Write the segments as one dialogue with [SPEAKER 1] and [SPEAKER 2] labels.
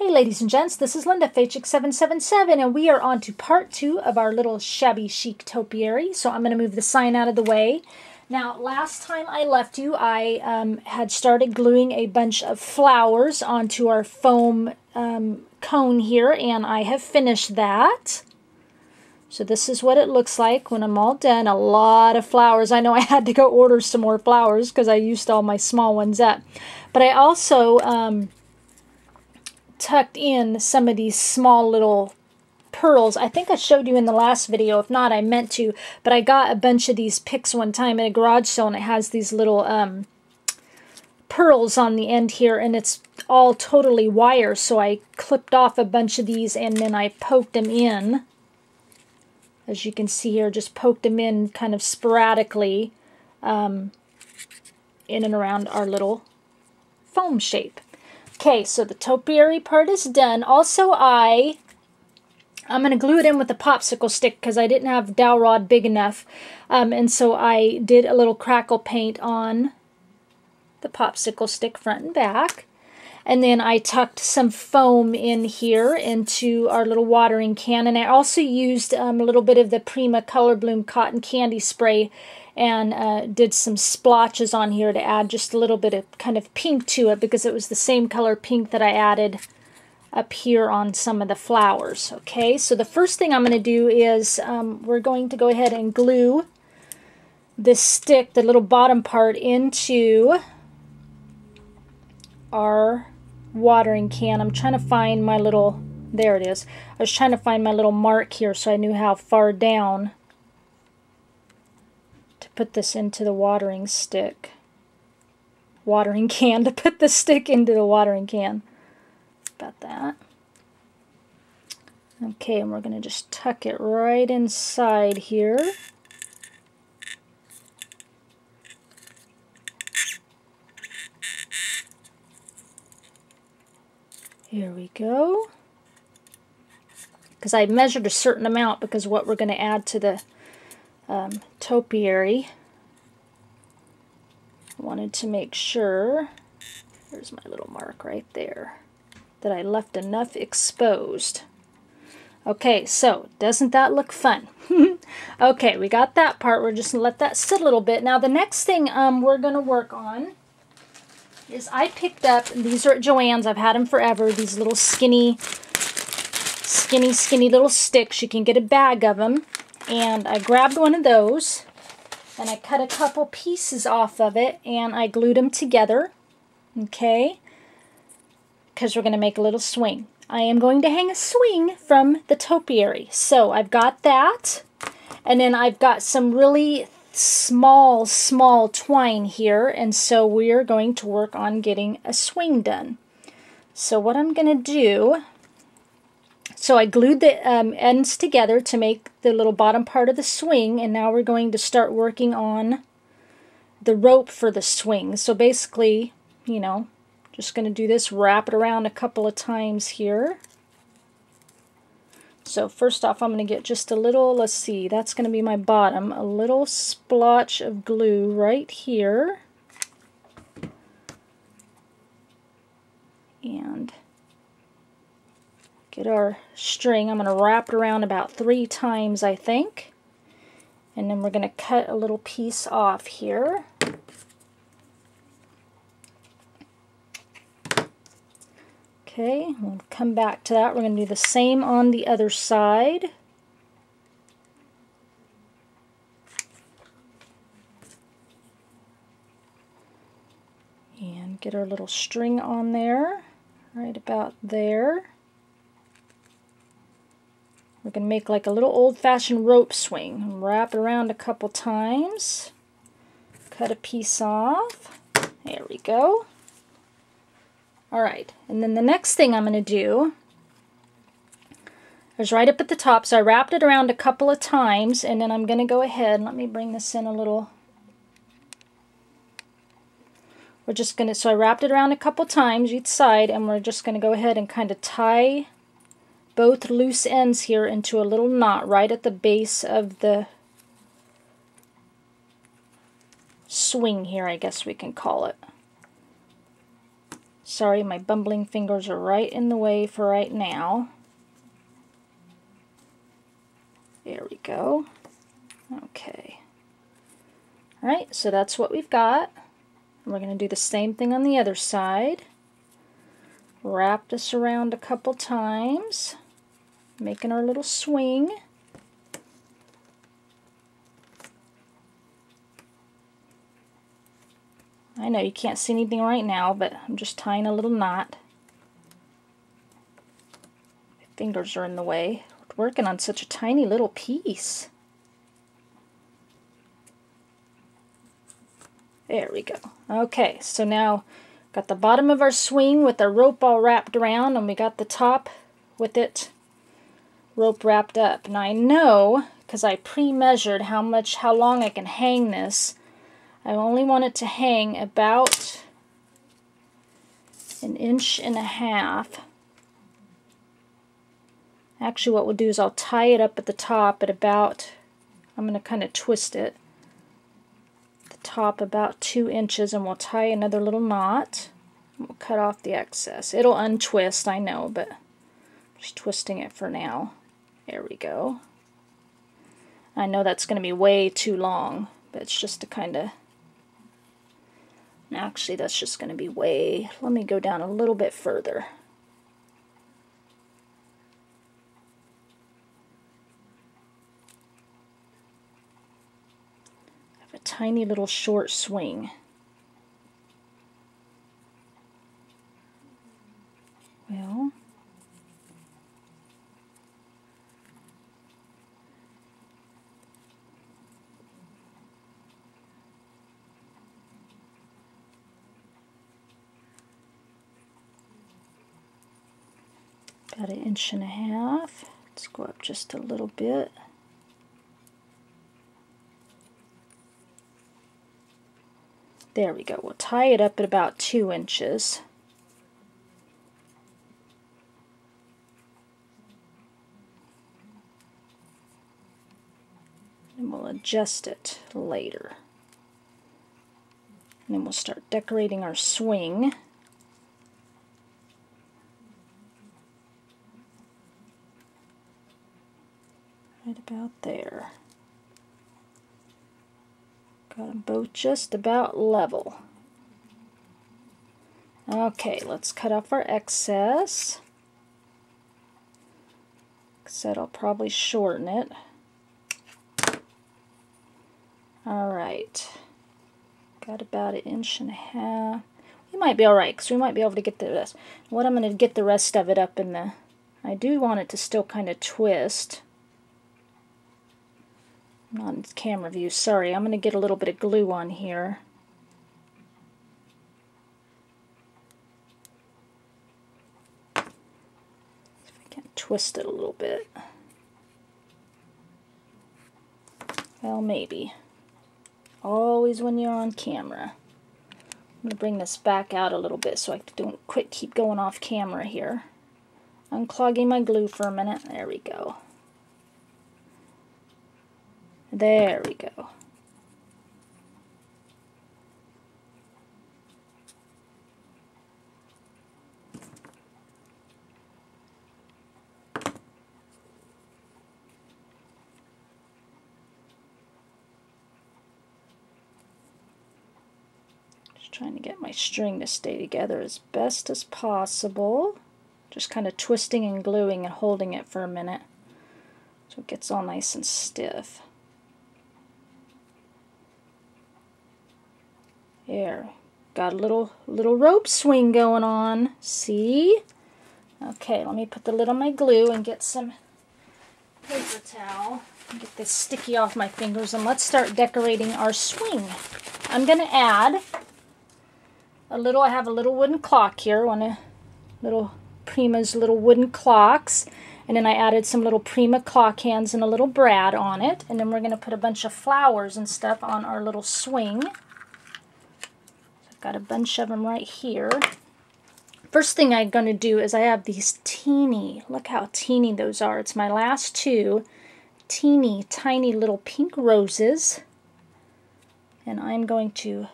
[SPEAKER 1] Hey ladies and gents, this is Linda, Chic777, and we are on to part 2 of our little Shabby Chic Topiary. So I'm going to move the sign out of the way. Now, last time I left you, I had started gluing a bunch of flowers onto our foam cone here, and I have finished that. So this is what it looks like when I'm all done. A lot of flowers. I know I had to go order some more flowers because I used all my small ones up. But I also tucked in some of these small little pearls. I think I showed you in the last video. If not, I meant to. But I got a bunch of these picks one time at a garage sale, and it has these little pearls on the end here, and it's all totally wire. So I clipped off a bunch of these, and then I poked them in. As you can see here, just poked them in kind of sporadically in and around our little foam shape. Okay, so the topiary part is done. Also, I'm going to glue it in with a popsicle stick because I didn't have dowel rod big enough. And so I did a little crackle paint on the popsicle stick front and back. And then I tucked some foam in here into our little watering can. And I also used a little bit of the Prima Color Bloom Cotton Candy Spray and did some splotches on here to add just a little bit of kind of pink to it because it was the same color pink that I added up here on some of the flowers. Okay, so the first thing I'm going to do is we're going to go ahead and glue this stick, the little bottom part, into our watering can. I'm trying to find my little, there it is. I was trying to find my little mark here so I knew how far down to put this into the watering can, to put the stick into the watering can. About that. Okay, and we're going to just tuck it right inside here. Here we go. Because I measured a certain amount because what we're going to add to the topiary. I wanted to make sure, there's my little mark right there, that I left enough exposed. Okay, so doesn't that look fun? Okay, we got that part. We're just going to let that sit a little bit. Now the next thing we're going to work on is I picked up, these are at Joann's, I've had them forever, these little skinny little sticks. You can get a bag of them. And I grabbed one of those, and I cut a couple pieces off of it, and I glued them together, okay, because we're going to make a little swing. I am going to hang a swing from the topiary. So I've got that, and then I've got some really small twine here, and so we're going to work on getting a swing done. So what I'm going to do, so I glued the ends together to make the little bottom part of the swing, and now we're going to start working on the rope for the swing. So basically, you know, just going to do this, wrap it around a couple of times here. So first off, I'm going to get just a little, let's see, that's going to be my bottom, a little splotch of glue right here. And get our string. I'm going to wrap it around about 3 times, I think. And then we're going to cut a little piece off here. Okay, we'll come back to that. We're going to do the same on the other side. And get our little string on there, right about there. We're going to make like a little old-fashioned rope swing. Wrap it around a couple times. Cut a piece off. There we go. Alright, and then the next thing I'm going to do is right up at the top. So I wrapped it around a couple of times, and then I'm going to go ahead, let me bring this in a little. We're just going to, so I wrapped it around a couple times each side, and we're just going to go ahead and kind of tie both loose ends here into a little knot right at the base of the swing here, I guess we can call it. Sorry, my bumbling fingers are right in the way for right now. There we go. Okay. Alright, so that's what we've got. We're going to do the same thing on the other side. Wrap this around a couple times, making our little swing. I know you can't see anything right now, but I'm just tying a little knot. My fingers are in the way. We're working on such a tiny little piece. There we go. Okay, so now got the bottom of our swing with the rope all wrapped around, and we got the top with it rope wrapped up. Now I know, because I pre-measured how long I can hang this, I only want it to hang about 1.5 inches. Actually, what we'll do is I'll tie it up at the top at about, I'm going to kind of twist it, the top about 2 inches, and we'll tie another little knot. We'll cut off the excess. It'll untwist, I know, but I'm just twisting it for now. There we go. I know that's going to be way too long, but it's just to kind of... Actually, that's just going to be way... Let me go down a little bit further. I have a tiny little short swing. Well... About 1.5 inches. Let's go up just a little bit. There we go. We'll tie it up at about 2 inches. And we'll adjust it later. And then we'll start decorating our swing. Right about there. Got them both just about level. Okay, let's cut off our excess. Like I said, I'll probably shorten it. Alright. Got about 1.5 inches. We might be alright, because we might be able to get the rest. What I'm going to get the rest of it up in the... I do want it to still kind of twist. Not in camera view, sorry. I'm going to get a little bit of glue on here. See if I can twist it a little bit. Well, maybe. Always when you're on camera. I'm going to bring this back out a little bit so I don't keep going off camera here. Unclogging my glue for a minute. There we go. There we go. Just trying to get my string to stay together as best as possible. Just kind of twisting and gluing and holding it for a minute so it gets all nice and stiff. There, got a little rope swing going on. See? Okay, let me put the lid on my glue and get some paper towel and get this sticky off my fingers, and let's start decorating our swing. I'm going to add a little, I have a little wooden clock here, one of little Prima's little wooden clocks, and then I added some little Prima clock hands and a little brad on it, and then we're going to put a bunch of flowers and stuff on our little swing. Got a bunch of them right here. First thing I'm going to do is I have these teeny, look how teeny those are. It's my last two teeny tiny little pink roses. And I'm going to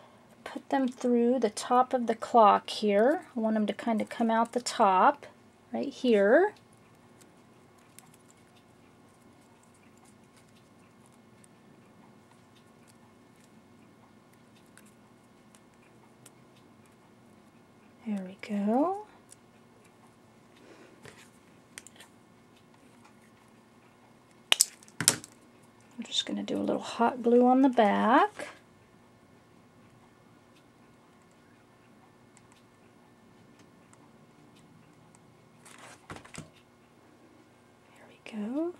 [SPEAKER 1] put them through the top of the clock here. I want them to kind of come out the top right here. There we go. I'm just going to do a little hot glue on the back. There we go.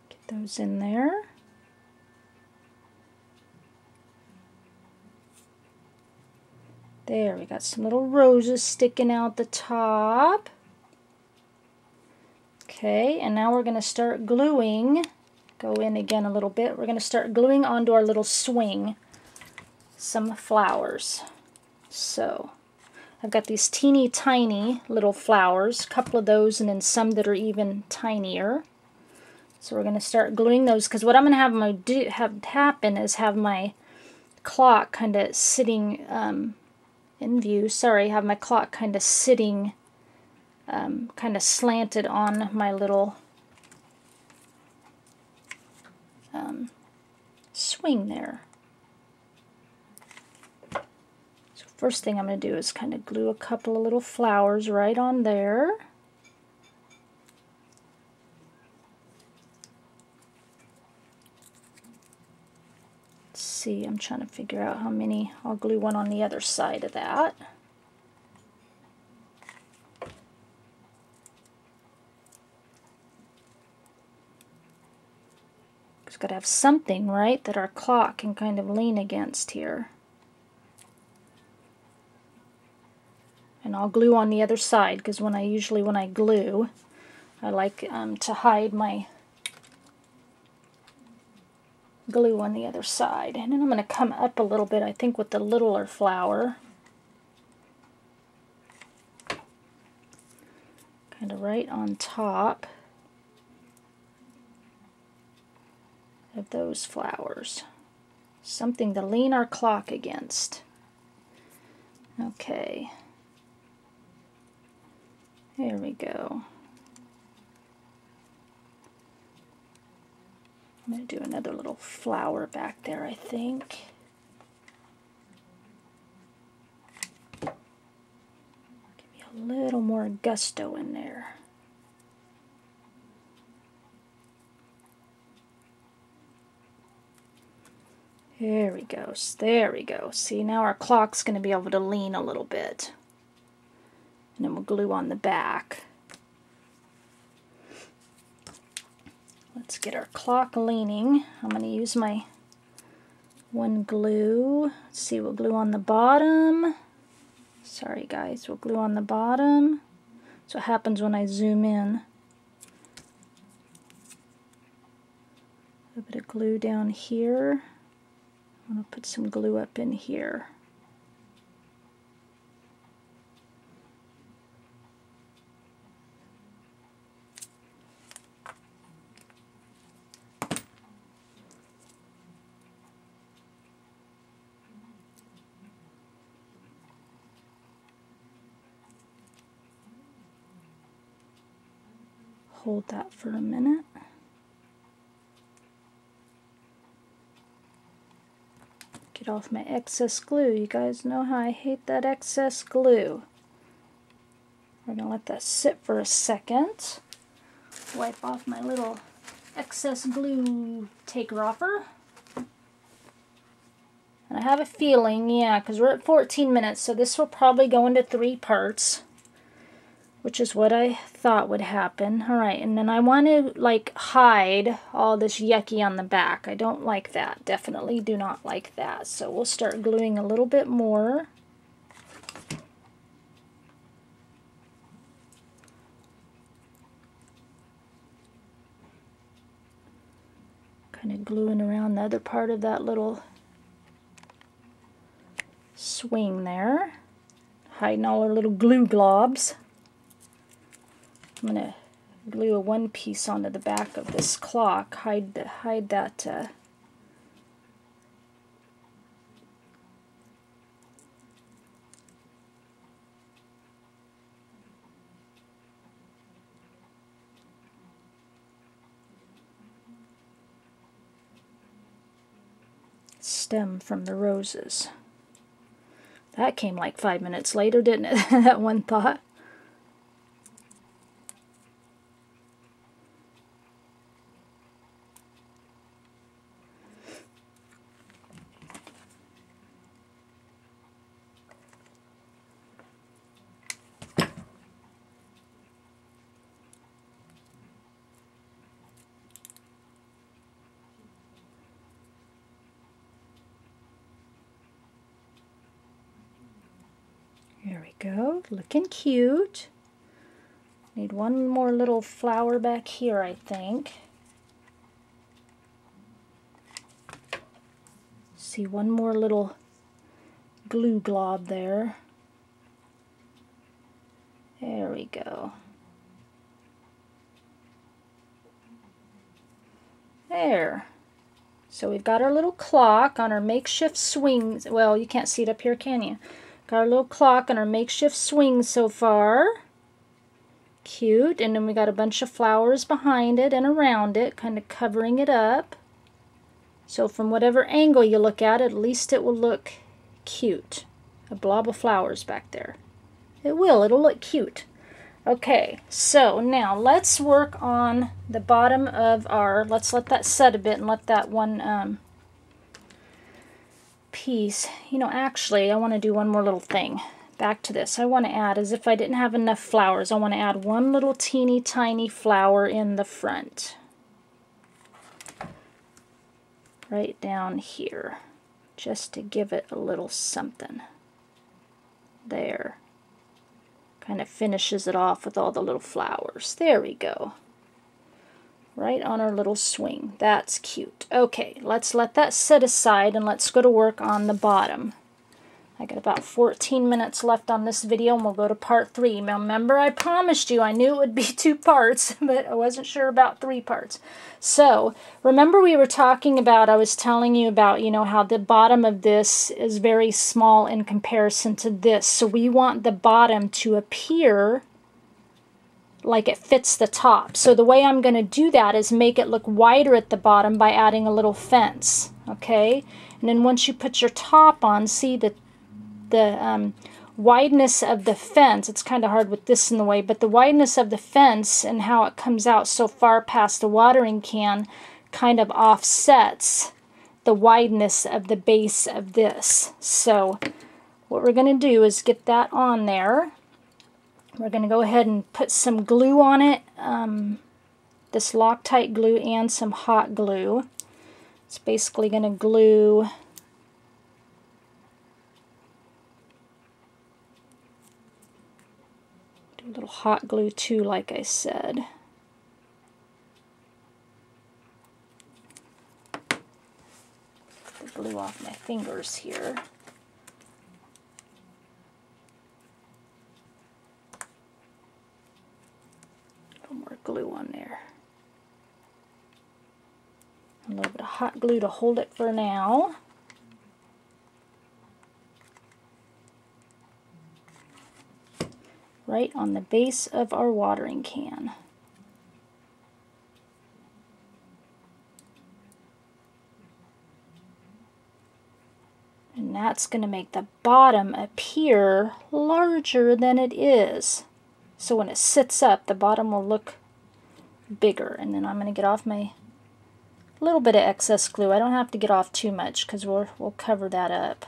[SPEAKER 1] Get those in there. There, we got some little roses sticking out the top. Okay, and now we're going to start gluing. Go in again a little bit. We're going to start gluing onto our little swing some flowers. So, I've got these teeny tiny little flowers, a couple of those, and then some that are even tinier. So we're going to start gluing those, because what I'm going to have happen is have my clock kind of sitting in view. Sorry, have my clock kind of sitting, kind of slanted on my little swing there. So first thing I'm going to do is kind of glue a couple of little flowers right on there. Let's see, I'm trying to figure out how many. I'll glue one on the other side of that. It's got to have something, right, that our clock can kind of lean against here. And I'll glue on the other side, because when I glue, I like to hide my glue on the other side. And then I'm going to come up a little bit, I think, with the littler flower. Kind of right on top of those flowers. Something to lean our clock against. Okay. There we go. I'm going to do another little flower back there, I think. Give me a little more gusto in there. There we go. There we go. See, now our clock's going to be able to lean a little bit. And then we'll glue on the back. Let's get our clock leaning. I'm going to use my one glue. Let's see, we'll glue on the bottom. Sorry guys, we'll glue on the bottom. That's what happens when I zoom in. A little bit of glue down here. I'm going to put some glue up in here. Hold that for a minute. Get off my excess glue. You guys know how I hate that excess glue. We're going to let that sit for a second. Wipe off my little excess glue taker-offer. And I have a feeling, yeah, because we're at 14 minutes, so this will probably go into 3 parts, which is what I thought would happen. Alright, and then I want to, like, hide all this yucky on the back. I don't like that. Definitely do not like that. So we'll start gluing a little bit more. Kind of gluing around the other part of that little swing there. Hiding all our little glue globs. I'm going to glue a one piece onto the back of this clock, hide that stem from the roses. That came like 5 minutes later, didn't it? That one thought. There we go, looking cute. Need one more little flower back here, I think. See one more little glue glob there. There we go. There. So we've got our little clock on our makeshift swings. Well, you can't see it up here, can you? Got our little clock on our makeshift swing so far. Cute. And then we got a bunch of flowers behind it and around it, kind of covering it up. So from whatever angle you look at it, at least it will look cute. A blob of flowers back there. It will. It'll look cute. Okay, so now let's work on the bottom of our, let's let that set a bit and let that one piece, you know, actually I want to do one more little thing. Back to this, I want to add, as if I didn't have enough flowers, I want to add one little teeny tiny flower in the front. Right down here, just to give it a little something. There. Kind of finishes it off with all the little flowers. There we go. Right on our little swing. That's cute. Okay, let's let that sit aside and let's go to work on the bottom. I got about 14 minutes left on this video and we'll go to part 3. Now remember, I promised you I knew it would be 2 parts, but I wasn't sure about 3 parts. So remember we were talking about, I was telling you about, you know, how the bottom of this is very small in comparison to this. So we want the bottom to appear like it fits the top. So the way I'm going to do that is make it look wider at the bottom by adding a little fence. Okay? And then once you put your top on, see the wideness of the fence, it's kind of hard with this in the way, but the wideness of the fence and how it comes out so far past the watering can kind of offsets the wideness of the base of this. So what we're going to do is get that on there. We're going to go ahead and put some glue on it, this Loctite glue and some hot glue. It's basically going to glue a little hot glue too, like I said. Get the glue off my fingers here. A little more glue on there. A little bit of hot glue to hold it for now. Right on the base of our watering can. And that's going to make the bottom appear larger than it is. So when it sits up, the bottom will look bigger. And then I'm going to get off my little bit of excess glue. I don't have to get off too much because we'll cover that up.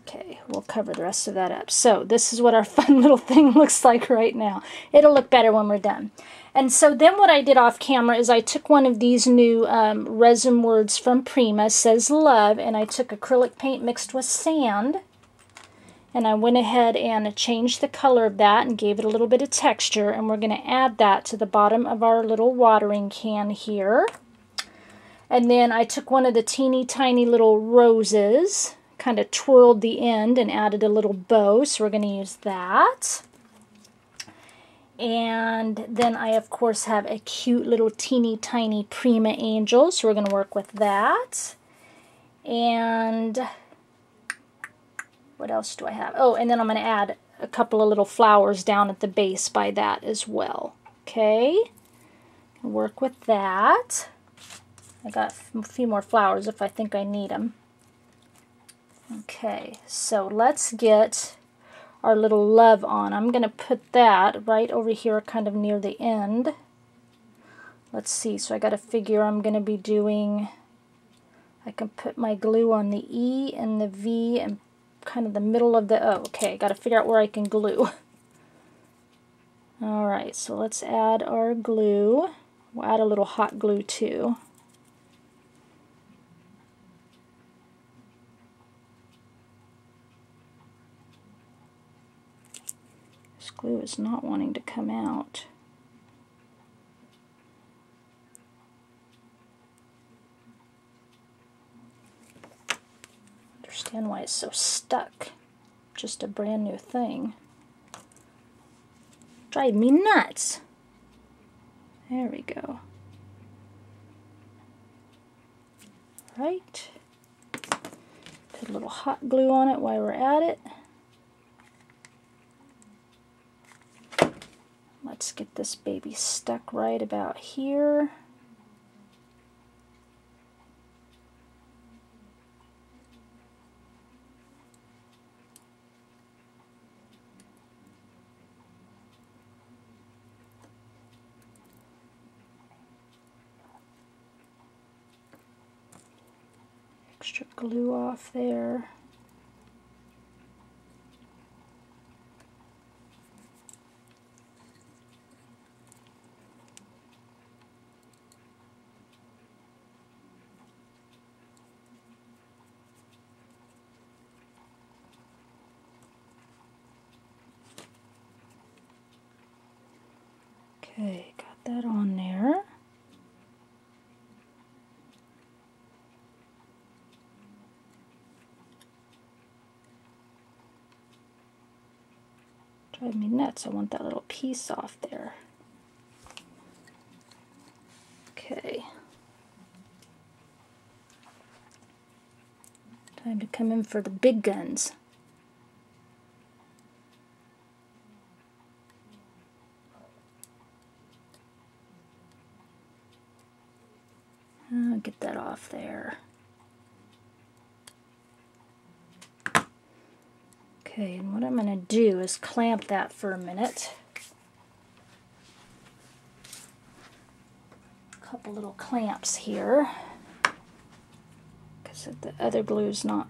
[SPEAKER 1] Okay, we'll cover the rest of that up. So this is what our fun little thing looks like right now. It'll look better when we're done. And so then what I did off camera is I took one of these new resin words from Prima, says love, and I took acrylic paint mixed with sand. And I went ahead and changed the color of that and gave it a little bit of texture. And we're going to add that to the bottom of our little watering can here. And then I took one of the teeny tiny little roses, kind of twirled the end and added a little bow, so we're going to use that. And then I of course have a cute little teeny tiny Prima angel, so we're going to work with that. And what else do I have? Oh, and then I'm going to add a couple of little flowers down at the base by that as well. Okay, work with that. I got a few more flowers if I think I need them. Okay, so let's get our little love on. I'm going to put that right over here kind of near the end. Let's see, so I got to figure I'm going to be doing, I can put my glue on the E and the V and kind of the middle of the O. Okay, got to figure out where I can glue. Alright, so let's add our glue. We'll add a little hot glue too. This glue is not wanting to come out. Understand why it's so stuck. Just a brand new thing. Drive me nuts. There we go. Right. Put a little hot glue on it while we're at it. Let's get this baby stuck right about here. Extra glue off there. Okay, got that on there. Drive me nuts. I want that little piece off there. Okay. Time to come in for the big guns. I'll get that off there. Okay, and what I'm going to do is clamp that for a minute. A couple little clamps here, because the other glue's not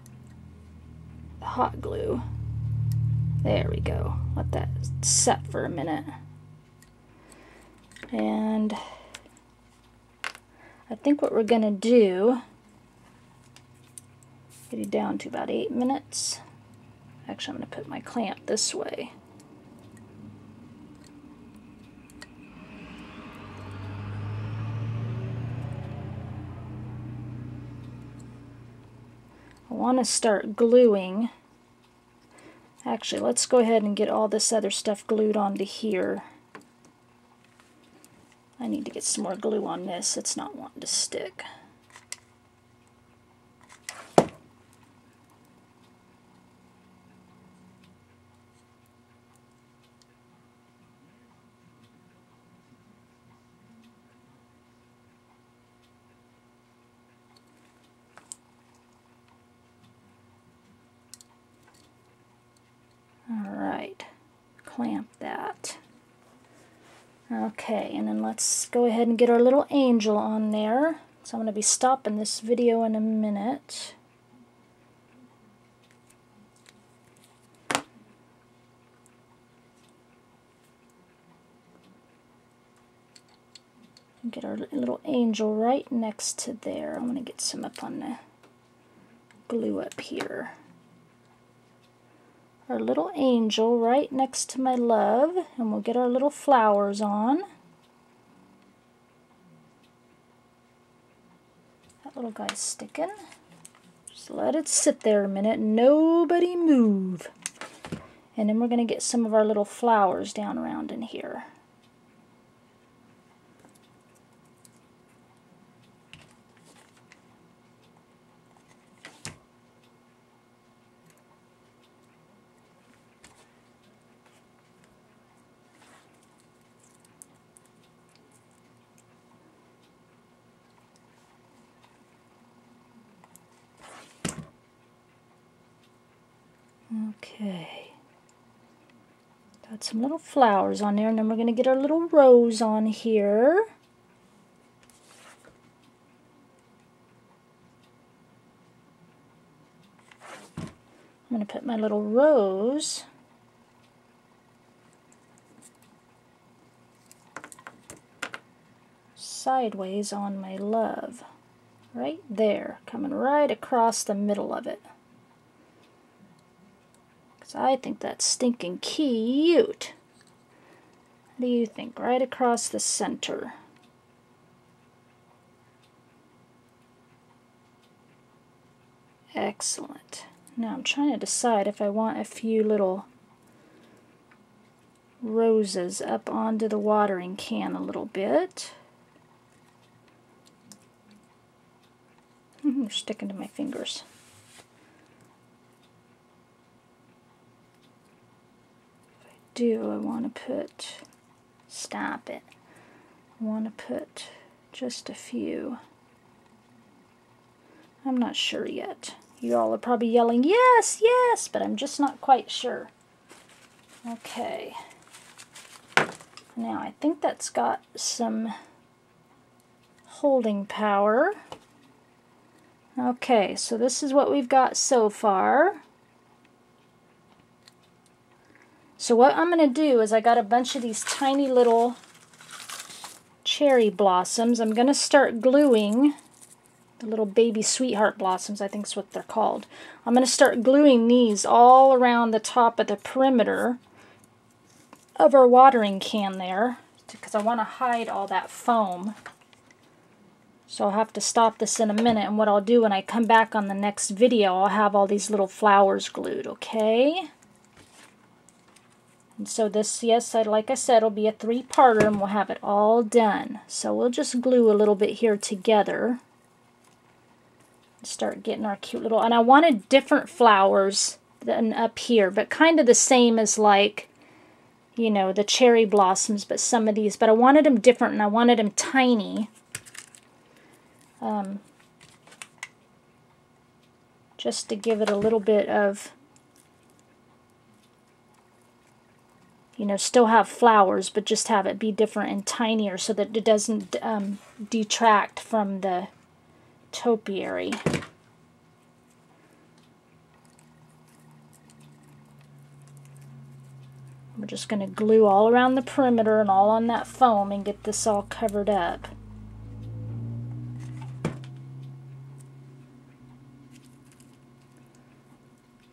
[SPEAKER 1] hot glue. There we go. Let that set for a minute. And I think what we're going to do, get it down to about 8 minutes. Actually, I'm going to put my clamp this way. I want to start gluing. Actually, let's go ahead and get all this other stuff glued onto here. I need to get some more glue on this. It's not wanting to stick. Alright, clamp that. Okay, and then let's go ahead and get our little angel on there. So I'm going to be stopping this video in a minute. Get our little angel right next to there. I'm going to get some up on the glue up here. Our little angel right next to my love, and we'll get our little flowers on. That little guy's sticking. Just let it sit there a minute, nobody move. And then we're going to get some of our little flowers down around in here. Okay. Got some little flowers on there, and then we're going to get our little rose on here. I'm going to put my little rose sideways on my love. Right there, coming right across the middle of it. Because I think that's stinking cute. What do you think? Right across the center. Excellent. Now I'm trying to decide if I want a few little roses up onto the watering can a little bit. They're sticking to my fingers. If I do, I want to put, stop it, I want to put just a few. I'm not sure yet. You all are probably yelling, yes, yes, but I'm just not quite sure. Okay. Now I think that's got some holding power. Okay, so this is what we've got so far. So what I'm going to do is I got a bunch of these tiny little cherry blossoms. I'm going to start gluing the little baby sweetheart blossoms, I think is what they're called. I'm going to start gluing these all around the top of the perimeter of our watering can there, because I want to hide all that foam. So I'll have to stop this in a minute, and what I'll do when I come back on the next video, I'll have all these little flowers glued, okay? And so this, yes, like I said, will be a 3-parter, and we'll have it all done. So we'll just glue a little bit here together. Start getting our cute little, and I wanted different flowers than up here, but kind of the same as like, you know, the cherry blossoms, but some of these, but I wanted them different, and I wanted them tiny. Just to give it a little bit of, you know, still have flowers, but just have it be different and tinier so that it doesn't detract from the topiary. We're just going to glue all around the perimeter and all on that foam and get this all covered up.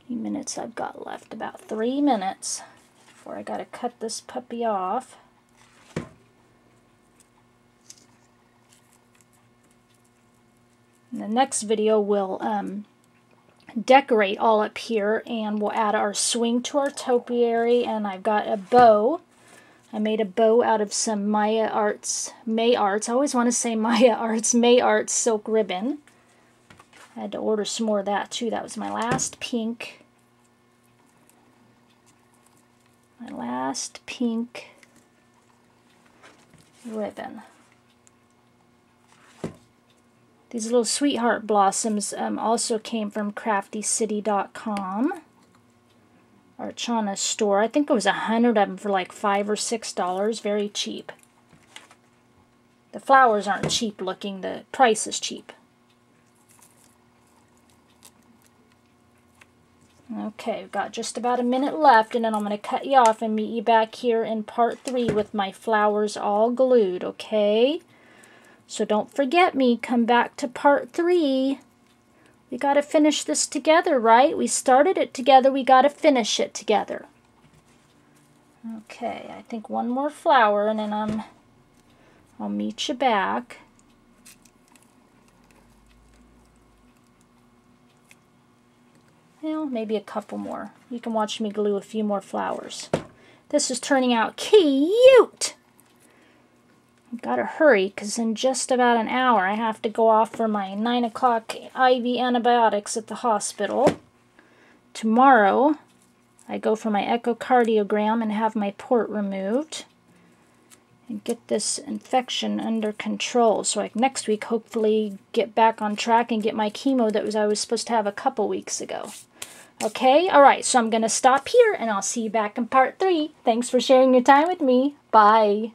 [SPEAKER 1] Minutes I've got left, about 3 minutes before I got to cut this puppy off. In the next video we'll decorate all up here, and we'll add our swing to our topiary, and I've got a bow. I made a bow out of some May Arts, I always want to say May Arts silk ribbon. I had to order some more of that too. That was my last pink. Ribbon. These little sweetheart blossoms also came from craftycity.com, our Chana store. I think it was 100 of them for like $5 or $6, very cheap. The flowers aren't cheap looking, the price is cheap. Okay, we've got just about a minute left, and then I'm going to cut you off and meet you back here in part 3 with my flowers all glued, okay? So don't forget me, come back to part 3. We got to finish this together, right? We started it together, we got to finish it together. Okay, I think one more flower, and then I'll meet you back. Well, maybe a couple more. You can watch me glue a few more flowers. This is turning out cute! I've got to hurry, because in just about an hour I have to go off for my 9 o'clock IV antibiotics at the hospital. Tomorrow, I go for my echocardiogram and have my port removed and get this infection under control, so I can next week hopefully get back on track and get my chemo that I was supposed to have a couple weeks ago. Okay, all right, so I'm going to stop here and I'll see you back in part 3. Thanks for sharing your time with me. Bye.